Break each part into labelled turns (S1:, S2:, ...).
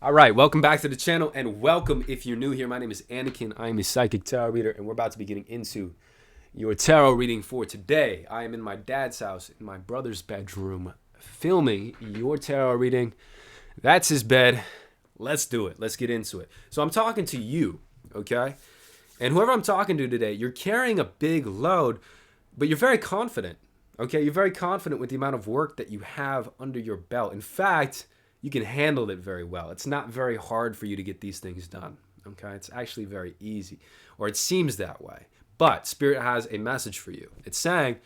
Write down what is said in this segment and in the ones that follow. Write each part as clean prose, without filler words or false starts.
S1: All right, welcome back to the channel, and welcome if you're new here. My name is Anakin. I am a psychic tarot reader, and we're about to be getting into your tarot reading for today. I am in my dad's house, in my brother's bedroom, filming your tarot reading. That's his bed. Let's do it. Let's get into it. So I'm talking to you, okay? And whoever I'm talking to today, you're carrying a big load, but you're very confident, okay? You're very confident with the amount of work that you have under your belt. In fact, you can handle it very well. It's not very hard for you to get these things done, okay? It's actually very easy, or it seems that way. But Spirit has a message for you. It's saying,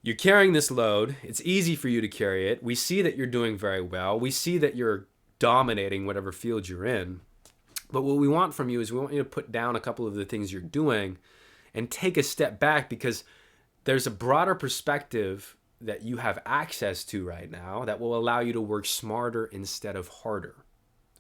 S1: you're carrying this load. It's easy for you to carry it. We see that you're doing very well. We see that you're dominating whatever field you're in. But what we want from you is we want you to put down a couple of the things you're doing and take a step back, because there's a broader perspective that you have access to right now that will allow you to work smarter instead of harder,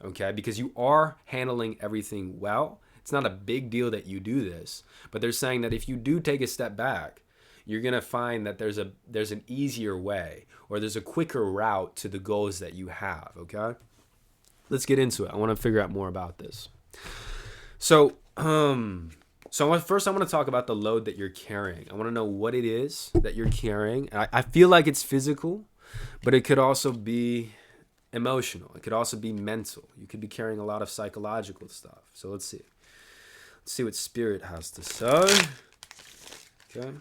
S1: okay? Because you are handling everything well. It's not a big deal that you do this, but they're saying that if you do take a step back, you're gonna find that there's an easier way, or there's a quicker route to the goals that you have, okay? Let's get into it. I want to figure out more about this. So first I want to talk about the load that you're carrying. I want to know what it is that you're carrying. I feel like it's physical, but it could also be emotional. It could also be mental. You could be carrying a lot of psychological stuff. So let's see. Let's see what Spirit has to say. Okay.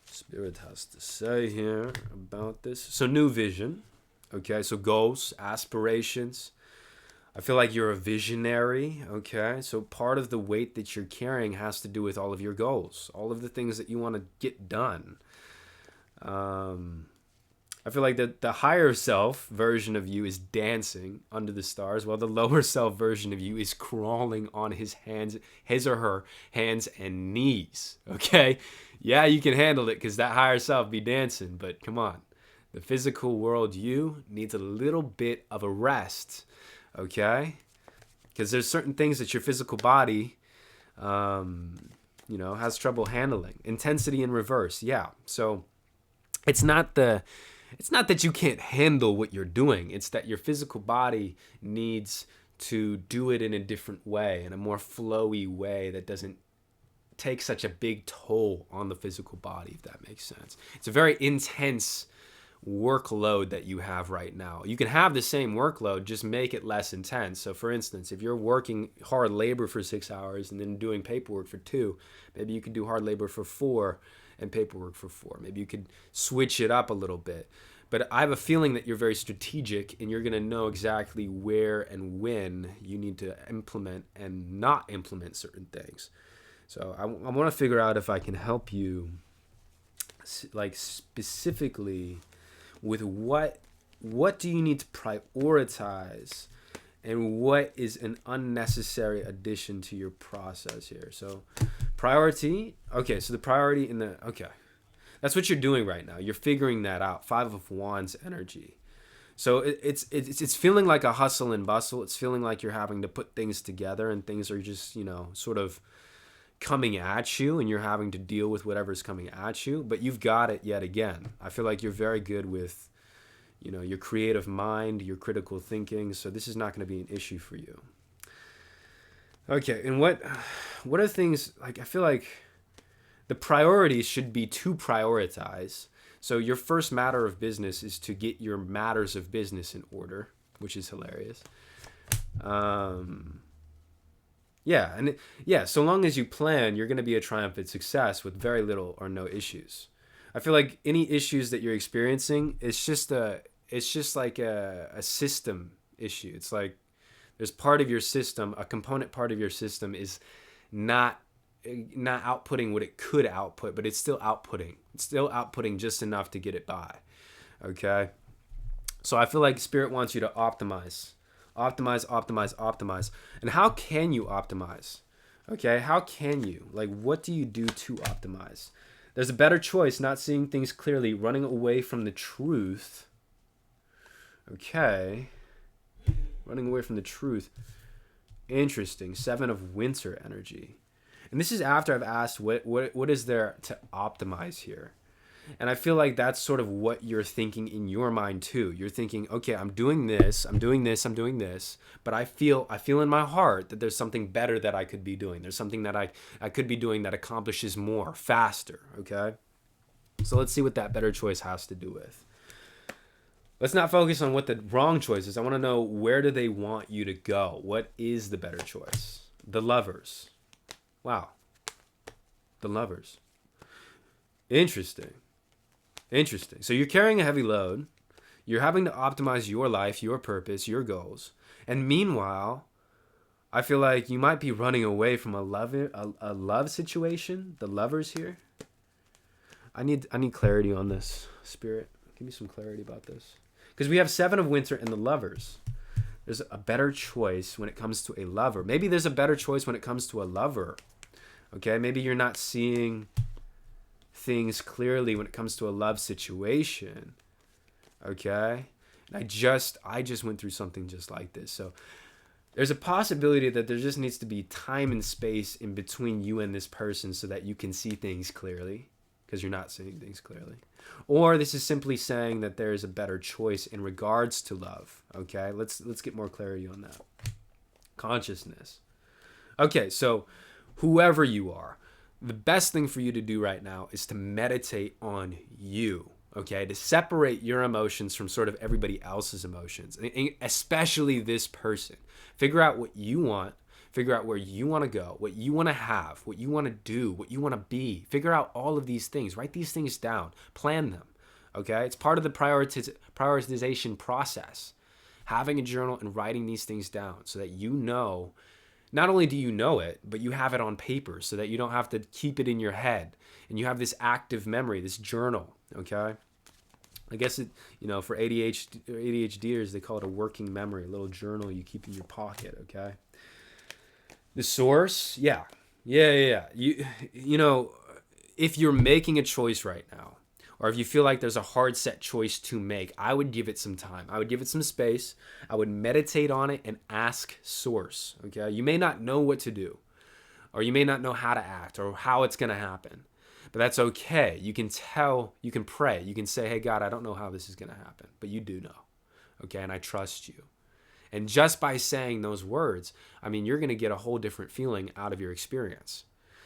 S1: Spirit has to say here about this. So new vision. Okay, so goals, aspirations. I feel like you're a visionary, okay? So part of the weight that you're carrying has to do with all of your goals, all of the things that you want to get done. I feel like the higher self version of you is dancing under the stars, while the lower self version of you is crawling on his or her hands and knees, okay? Yeah, you can handle it because that higher self be dancing, but come on. The physical world you needs a little bit of a rest, okay? Because there's certain things that your physical body, has trouble handling. Intensity in reverse, yeah. So it's not that you can't handle what you're doing. It's that your physical body needs to do it in a different way, in a more flowy way that doesn't take such a big toll on the physical body, if that makes sense. It's a very intense workload that you have right now. You can have the same workload, just make it less intense. So for instance, if you're working hard labor for 6 hours and then doing paperwork for 2, maybe you could do hard labor for 4 and paperwork for 4. Maybe you could switch it up a little bit. But I have a feeling that you're very strategic, and you're going to know exactly where and when you need to implement and not implement certain things. So I want to figure out if I can help you, like, specifically with what do you need to prioritize, and what is an unnecessary addition to your process here. So priority, okay, so the priority okay, that's what you're doing right now. You're figuring that out. 5 of Wands energy. So it's feeling like a hustle and bustle. It's feeling like you're having to put things together, and things are just, sort of coming at you, and you're having to deal with whatever's coming at you, but you've got it yet again. I feel like you're very good with, your creative mind, your critical thinking, so this is not going to be an issue for you. Okay, and what are things, like, I feel like the priorities should be to prioritize. So your first matter of business is to get your matters of business in order, which is hilarious. So long as you plan, you're going to be a triumphant success with very little or no issues. I feel like any issues that you're experiencing, it's just like a system issue. It's like there's part of your system, a component part of your system is not outputting what it could output, but it's still outputting. It's still outputting just enough to get it by. Okay? So I feel like Spirit wants you to optimize. Optimize. And how can you optimize? Okay, how can you? Like, what do you do to optimize? There's a better choice: not seeing things clearly, running away from the truth. Okay, running away from the truth. Interesting. 7 of Winter energy. And this is after I've asked what is there to optimize here. And I feel like that's sort of what you're thinking in your mind too. You're thinking, okay, I'm doing this, I'm doing this, I'm doing this, but I feel in my heart that there's something better that I could be doing. There's something that I could be doing that accomplishes more, faster, okay? So let's see what that better choice has to do with. Let's not focus on what the wrong choice is. I want to know, where do they want you to go? What is the better choice? The Lovers. Wow. The Lovers. Interesting. Interesting. So you're carrying a heavy load. You're having to optimize your life, your purpose, your goals. And meanwhile, I feel like you might be running away from a love situation. The Lovers here. I need clarity on this, Spirit. Give me some clarity about this. Because we have 7 of Winter and the Lovers. There's a better choice when it comes to a lover. Maybe there's a better choice when it comes to a lover. Okay? Maybe you're not seeing things clearly when it comes to a love situation. Okay? And I just went through something just like this. So there's a possibility that there just needs to be time and space in between you and this person so that you can see things clearly, because you're not seeing things clearly. Or this is simply saying that there is a better choice in regards to love. Okay? Let's get more clarity on that. Consciousness. Okay, so whoever you are, the best thing for you to do right now is to meditate on you, okay? To separate your emotions from sort of everybody else's emotions, and especially this person. Figure out what you want. Figure out where you want to go, what you want to have, what you want to do, what you want to be. Figure out all of these things. Write these things down. Plan them, okay? It's part of the prioritization process. Having a journal and writing these things down so that you know. Not only do you know it, but you have it on paper so that you don't have to keep it in your head. And you have this active memory, this journal, okay? I guess it, for ADHDers, they call it a working memory, a little journal you keep in your pocket, okay? The source, yeah. If you're making a choice right now, or if you feel like there's a hard set choice to make, I would give it some time. I would give it some space. I would meditate on it and ask source, okay? You may not know what to do, or you may not know how to act, or how it's going to happen, but that's okay. You can pray. You can say, hey, God, I don't know how this is going to happen, but you do know, okay? And I trust you. And just by saying those words, you're going to get a whole different feeling out of your experience.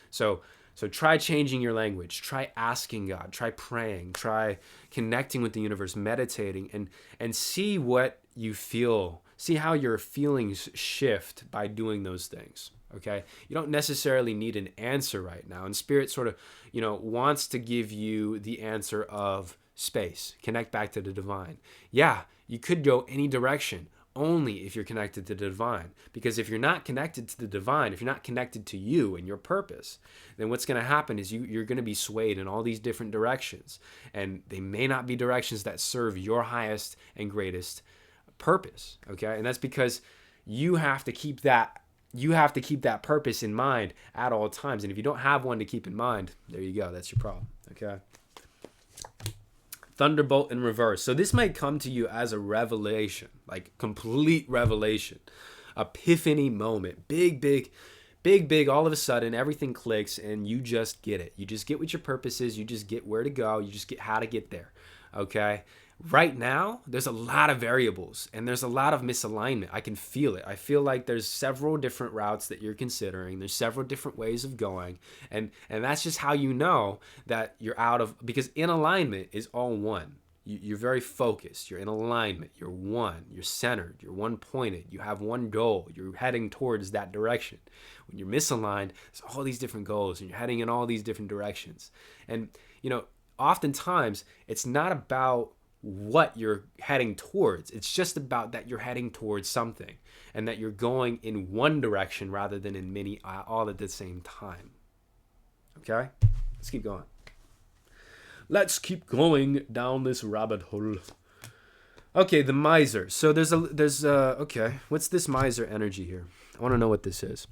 S1: So try changing your language. Try asking God. Try praying. Try connecting with the universe, meditating, and see what you feel. See how your feelings shift by doing those things. Okay? You don't necessarily need an answer right now. And Spirit sort of, wants to give you the answer of space. Connect back to the divine. Yeah, you could go any direction, only if you're connected to the divine. Because if you're not connected to the divine, if you're not connected to you and your purpose, then what's going to happen is you're going to be swayed in all these different directions. And they may not be directions that serve your highest and greatest purpose. Okay? And that's because you have to keep that purpose in mind at all times. And if you don't have one to keep in mind, there you go. That's your problem. Okay? Thunderbolt in reverse. So this might come to you as a revelation, like complete revelation, epiphany moment, big, all of a sudden everything clicks and you just get it. You just get what your purpose is. You just get where to go. You just get how to get there. Okay. Right now, there's a lot of variables and there's a lot of misalignment. I can feel it. I feel like there's several different routes that you're considering. There's several different ways of going. And that's just how you know that you're out of, because in alignment is all one. You're very focused. You're in alignment. You're one. You're centered. You're one pointed. You have one goal. You're heading towards that direction. When you're misaligned, there's all these different goals and you're heading in all these different directions. And, oftentimes it's not about what you're heading towards. It's just about that you're heading towards something and that you're going in one direction rather than in many all at the same time. Okay? Let's keep going. Let's keep going down this rabbit hole. Okay, the miser. So there's okay, what's this miser energy here? I want to know what this is.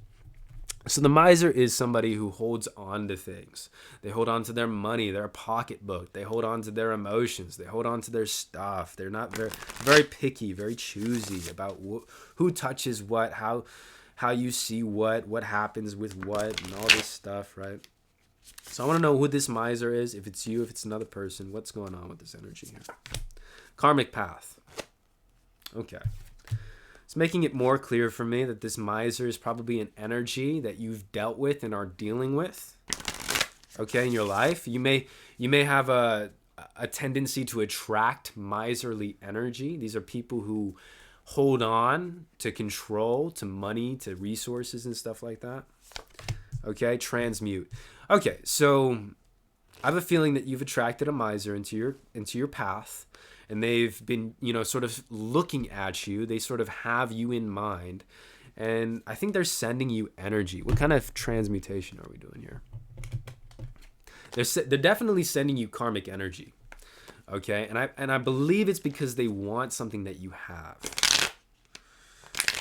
S1: So the miser is somebody who holds on to things. They hold on to their money, their pocketbook. They hold on to their emotions. They hold on to their stuff. They're not very picky, very choosy about who touches what, how you see what happens with what, and all this stuff, right? So I want to know who this miser is. If it's you, if it's another person, what's going on with this energy here? Karmic path. Okay. It's making it more clear for me that this miser is probably an energy that you've dealt with and are dealing with. Okay, in your life, you may have a tendency to attract miserly energy. These are people who hold on to control, to money, to resources and stuff like that. Okay, transmute. Okay, so I have a feeling that you've attracted a miser into your path, and they've been, sort of looking at you. They sort of have you in mind, and I think they're sending you energy. What kind of transmutation are we doing here? They're definitely sending you karmic energy. Okay, and I believe it's because they want something that you have.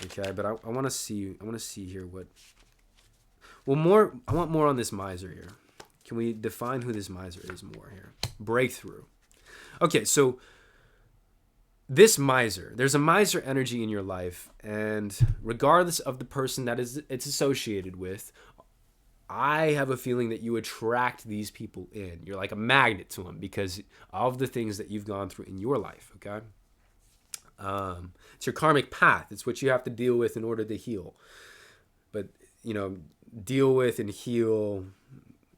S1: Okay, but I want to see here what. Well, I want more on this miser here. Can we define who this miser is more here? Breakthrough. Okay, so this miser, there's a miser energy in your life, and regardless of the person that it's associated with, I have a feeling that you attract these people in. You're like a magnet to them because of the things that you've gone through in your life, okay? It's your karmic path. It's what you have to deal with in order to heal. But, deal with and heal.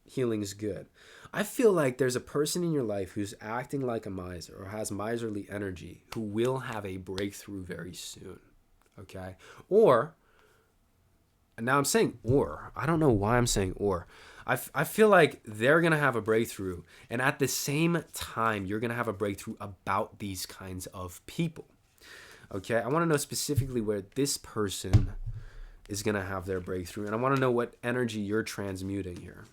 S1: Healing is good. I feel like there's a person in your life who's acting like a miser or has miserly energy who will have a breakthrough very soon, okay? Or, and now I'm saying or. I don't know why I'm saying or. I feel like they're going to have a breakthrough, and at the same time, you're going to have a breakthrough about these kinds of people, okay? I want to know specifically where this person is going to have their breakthrough, and I want to know what energy you're transmuting here.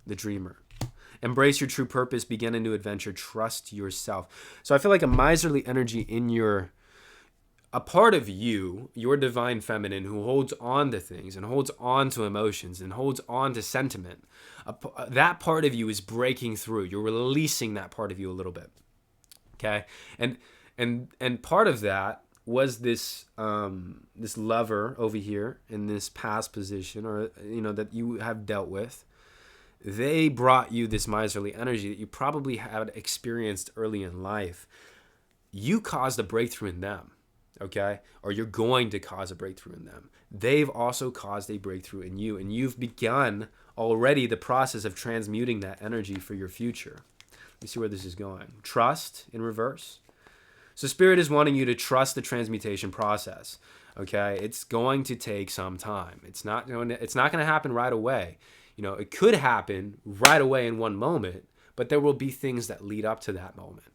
S1: The dreamer. Embrace your true purpose, begin a new adventure, trust yourself. So I feel like a miserly energy in a part of you, your divine feminine, who holds on to things and holds on to emotions and holds on to sentiment. That part of you is breaking through. You're releasing that part of you a little bit. Okay? And part of that was this this lover over here in this past position, or that you have dealt with. They brought you this miserly energy that you probably had experienced early in life. You caused a breakthrough in them, okay? Or you're going to cause a breakthrough in them. They've also caused a breakthrough in you, and you've begun already the process of transmuting that energy for your future. Let me see where this is going. Trust in reverse. So Spirit is wanting you to trust the transmutation process, okay? It's going to take some time. It's not going to happen right away. It could happen right away in one moment, but there will be things that lead up to that moment.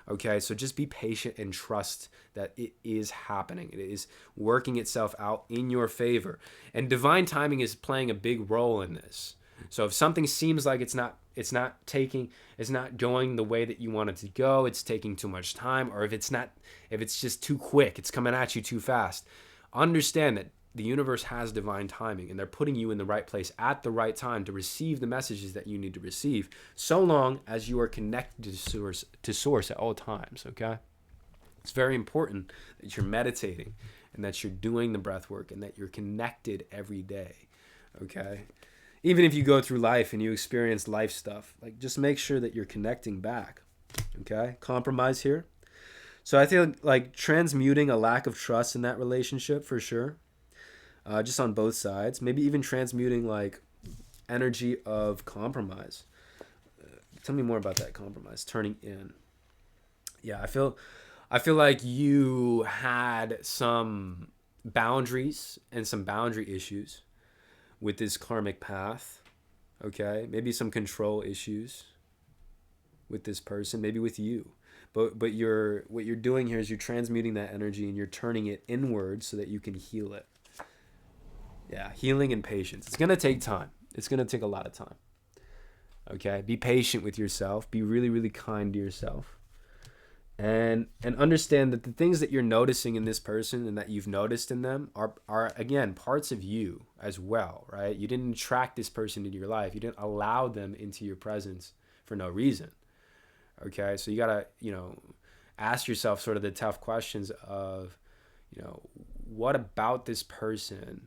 S1: Okay, so just be patient and trust that it is happening. It is working itself out in your favor. And divine timing is playing a big role in this. So if something seems like it's not going the way that you want it to go, it's taking too much time, or if it's just too quick, it's coming at you too fast, understand that the universe has divine timing, and they're putting you in the right place at the right time to receive the messages that you need to receive, so long as you are connected to source at all times, okay? It's very important that you're meditating and that you're doing the breath work and that you're connected every day, okay? Even if you go through life and you experience life stuff, like just make sure that you're connecting back, okay? Compromise here. So I feel like transmuting a lack of trust in that relationship for sure. Just on both sides, maybe even transmuting like energy of compromise. Tell me more about that compromise, turning in. Yeah, I feel like you had some boundaries and some boundary issues with this karmic path. Okay, maybe some control issues with this person, maybe with you. But what you're doing here is you're transmuting that energy and you're turning it inward so that you can heal it. Yeah, healing and patience. It's going to take time. It's going to take a lot of time. Okay? Be patient with yourself. Be really, really kind to yourself. And understand that the things that you're noticing in this person and that you've noticed in them are again, parts of you as well, right? You didn't attract this person into your life. You didn't allow them into your presence for no reason. Okay? So you got to, ask yourself sort of the tough questions of, what about this person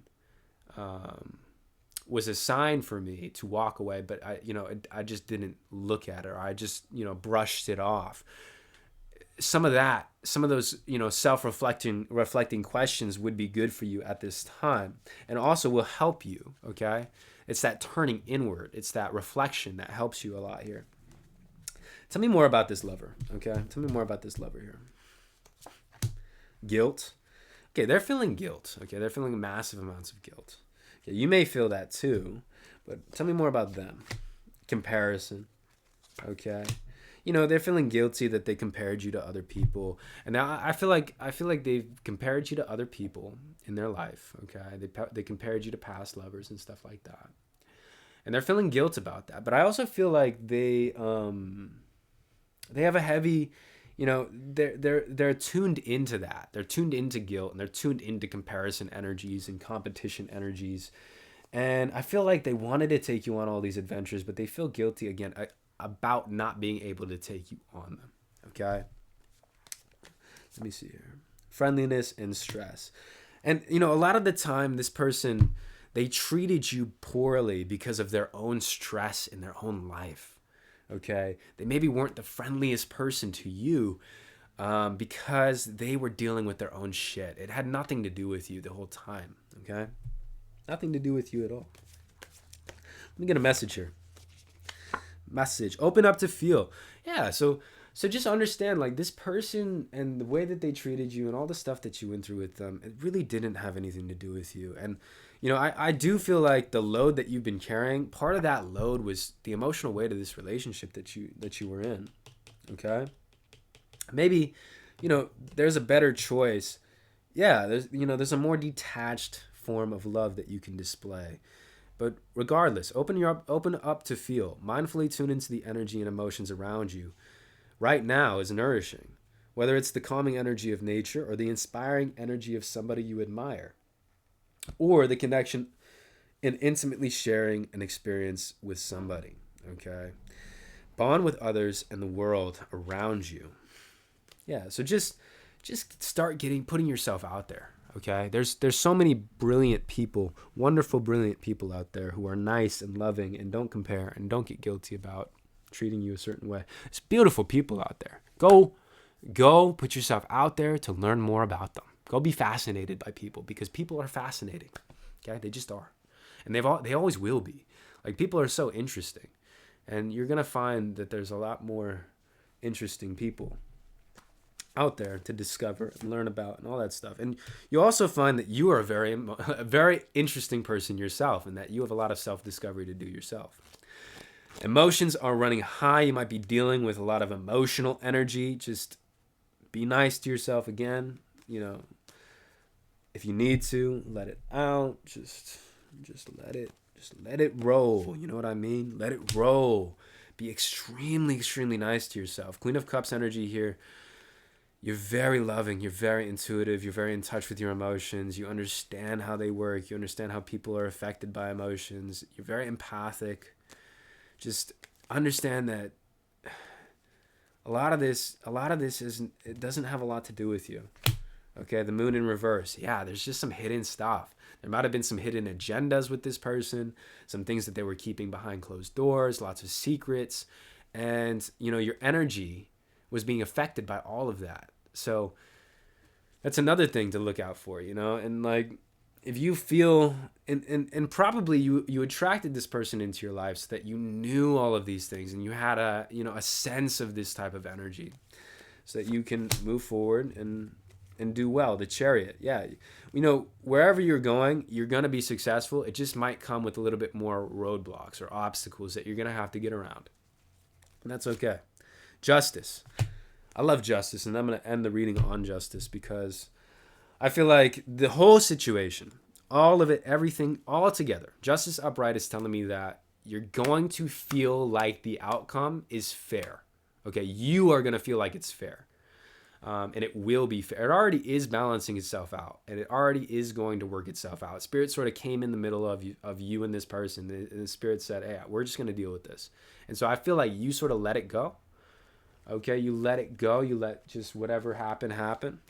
S1: was a sign for me to walk away, but I just didn't look at it, or I just, brushed it off. Some of those, reflecting questions would be good for you at this time, and also will help you. Okay. It's that turning inward. It's that reflection that helps you a lot here. Tell me more about this lover. Okay. Tell me more about this lover here. Guilt. Okay. They're feeling guilt. Okay. They're feeling massive amounts of guilt. Okay. You may feel that too, but tell me more about them. Comparison. Okay. They're feeling guilty that they compared you to other people. And now I feel like they've compared you to other people in their life. Okay. They compared you to past lovers and stuff like that. And they're feeling guilt about that. But I also feel like they have a heavy, they're tuned into that. They're tuned into guilt, and they're tuned into comparison energies and competition energies. And I feel like they wanted to take you on all these adventures, but they feel guilty again about not being able to take you on them. Okay. Let me see here. Friendliness and stress. And, a lot of the time, this person, they treated you poorly because of their own stress in their own life. Okay. They maybe weren't the friendliest person to you because they were dealing with their own shit. It had nothing to do with you the whole time. Okay. Nothing to do with you at all. Let me get a message here. Message. Open up to feel. Yeah. So just understand, like, this person and the way that they treated you and all the stuff that you went through with them, it really didn't have anything to do with you. And, I do feel like the load that you've been carrying, part of that load was the emotional weight of this relationship that you were in. Okay. Maybe, there's a better choice. Yeah. There's a more detached form of love that you can display. But regardless, open up to feel. Mindfully tune into the energy and emotions around you. Right now is nourishing, whether it's the calming energy of nature or the inspiring energy of somebody you admire, or the connection in intimately sharing an experience with somebody. Okay, bond with others and the world around you. Yeah, so just start putting yourself out there. Okay, there's so many brilliant people, wonderful, brilliant people out there who are nice and loving and don't compare and don't get guilty about treating you a certain way. There's beautiful people out there. Go put yourself out there to learn more about them. Go be fascinated by people, because people are fascinating. Okay, they just are, and they always will be. Like, people are so interesting, and you're gonna find that there's a lot more interesting people out there to discover and learn about and all that stuff. And you also find that you are a very interesting person yourself, and that you have a lot of self-discovery to do yourself. Emotions are running high. You might be dealing with a lot of emotional energy. Just be nice to yourself again. If you need to, let it out. Just let it roll. You know what I mean? Let it roll. Be extremely, extremely nice to yourself. Queen of Cups energy here. You're very loving. You're very intuitive. You're very in touch with your emotions. You understand how they work. You understand how people are affected by emotions. You're very empathic. Just understand that a lot of this it doesn't have a lot to do with you. Okay, the moon in reverse. Yeah, there's just some hidden stuff. There might have been some hidden agendas with this person, some things that they were keeping behind closed doors, lots of secrets, and your energy was being affected by all of that. So that's another thing to look out for, and like, if you feel, and probably you attracted this person into your life so that you knew all of these things, and you had a sense of this type of energy, so that you can move forward and do well. The Chariot. Yeah. Wherever you're going, you're going to be successful. It just might come with a little bit more roadblocks or obstacles that you're going to have to get around. And that's okay. Justice. I love justice, and I'm going to end the reading on justice, because I feel like the whole situation, all of it, everything, all together, Justice Upright is telling me that you're going to feel like the outcome is fair. Okay, you are going to feel like it's fair. And it will be fair. It already is balancing itself out, and it already is going to work itself out. Spirit sort of came in the middle of you and this person, and the Spirit said, hey, we're just going to deal with this. And so I feel like you sort of let it go. Okay, you let it go. You let just whatever happen.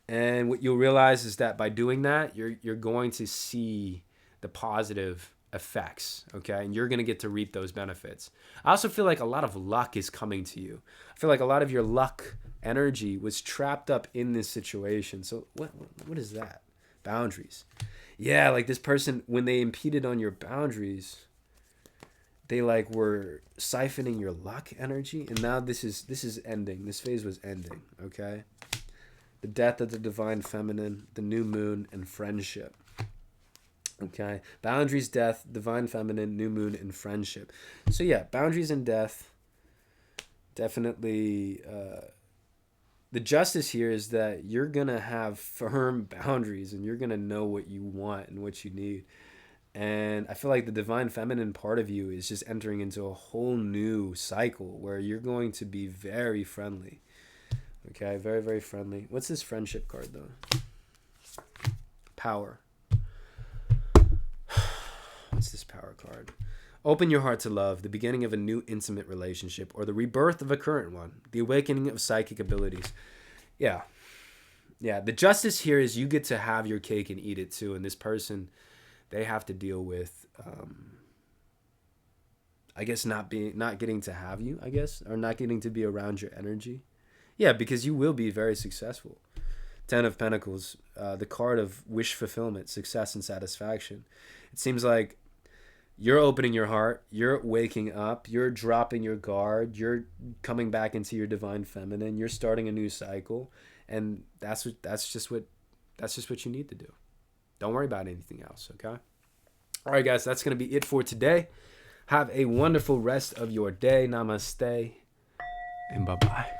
S1: And what you'll realize is that by doing that, you're going to see the positive effects, okay? And you're going to get to reap those benefits. I also feel like a lot of luck is coming to you. I feel like a lot of your luck energy was trapped up in this situation. So what is that? Boundaries. Yeah, like this person, when they impeded on your boundaries, they like were siphoning your luck energy, and now this is ending. This phase was ending, okay? The death of the divine feminine, the new moon, and friendship. Okay, boundaries, death, divine feminine, new moon, and friendship. So yeah, boundaries and death. Definitely, the justice here is that you're gonna have firm boundaries, and you're gonna know what you want and what you need. And I feel like the divine feminine part of you is just entering into a whole new cycle where you're going to be very friendly. Okay, very, very friendly. What's this friendship card though? Power. What's this power card? Open your heart to love, the beginning of a new intimate relationship, or the rebirth of a current one, the awakening of psychic abilities. Yeah. Yeah, the justice here is you get to have your cake and eat it too. And this person, they have to deal with, I guess, not getting to have you, I guess, or not getting to be around your energy. Yeah, because you will be very successful. Ten of Pentacles, the card of wish fulfillment, success, and satisfaction. It seems like you're opening your heart, you're waking up, you're dropping your guard, you're coming back into your divine feminine, you're starting a new cycle, and that's just what you need to do. Don't worry about anything else, okay? All right, guys, that's going to be it for today. Have a wonderful rest of your day. Namaste, and bye-bye.